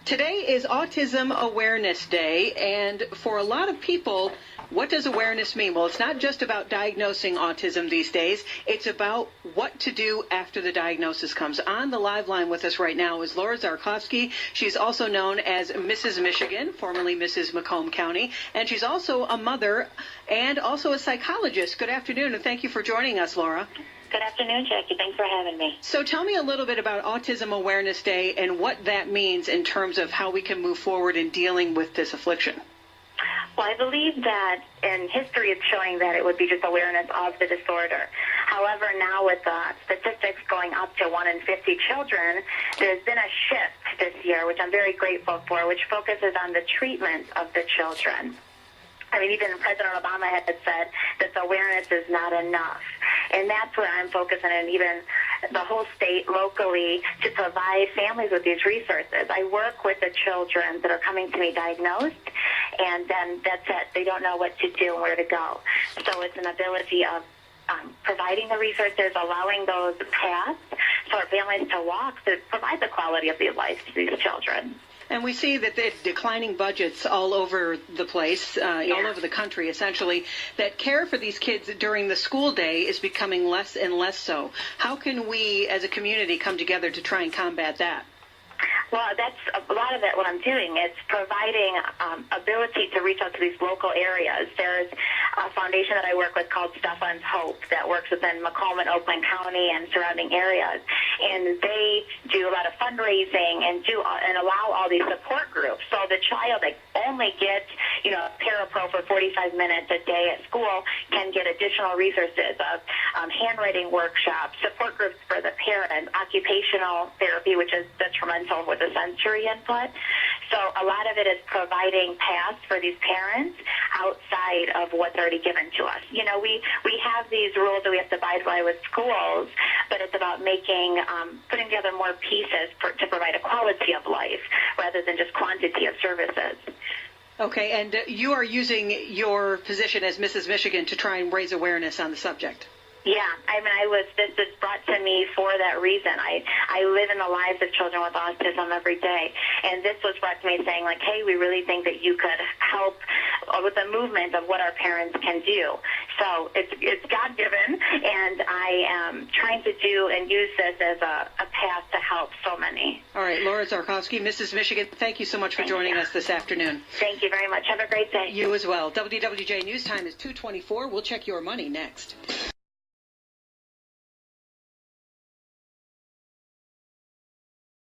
Today is Autism Awareness Day, and for a lot of people, what does awareness mean? Well, it's not just about diagnosing autism these days. It's about what to do after the diagnosis comes. On the live line with us right now is Laura Zdravkovski. She's also known as Mrs. Michigan, formerly Mrs. Macomb County, and she's also a mother and also a psychologist. Good afternoon, and thank you for joining us, Laura. Good afternoon, Jackie. Thanks for having me. So tell me a little bit about Autism Awareness Day and what that means in terms of how we can move forward in dealing with this affliction. Well, I believe that in history it's showing that it would be just awareness of the disorder. However, now with the statistics going up to 1 in 50 children, there's been a shift this year, which I'm very grateful for, which focuses on the treatment of the children. I mean, even President Obama had said that the awareness is not enough. And that's where I'm focusing, and even the whole state locally, to provide families with these resources. I work with the children that are coming to me diagnosed, and then that's it. They don't know what to do and where to go. So it's an ability of providing the resources, allowing those paths for families to walk to provide the quality of their life to these children. And we see that there's declining budgets all over the place, all over the country, essentially, that care for these kids during the school day is becoming less and less so. How can we, as a community, come together to try and combat that? Well, that's a lot of it. What I'm doing is providing ability to reach out to these local areas. There's a foundation that I work with called Stefan's Hope that works within Macomb and Oakland County and surrounding areas, and they do a lot of fundraising and allow all these support groups. So the child that only gets parapro for 45 minutes a day at school can get additional resources of handwriting workshops, support groups for the parents, occupational therapy, which is detrimental with the sensory input. So a lot of it is providing paths for these parents outside of what's already given to us. You know, we have these rules that we have to abide by with schools, but it's about putting together more pieces to provide a quality of life rather than just quantity of services. Okay, and you are using your position as Mrs. Michigan to try and raise awareness on the subject. Yeah, I mean, this is brought to me for that reason. I live in the lives of children with autism every day, and this was brought to me saying, like, hey, we really think that you could help with the movement of what our parents can do. So it's God-given, and I am trying to do and use this as a path to help so many. All right, Laura Zdravkovski, Mrs. Michigan, thank you so much for joining us this afternoon. Thank you very much. Have a great day. You as well. WWJ News Time is 2:24. We'll check your money next.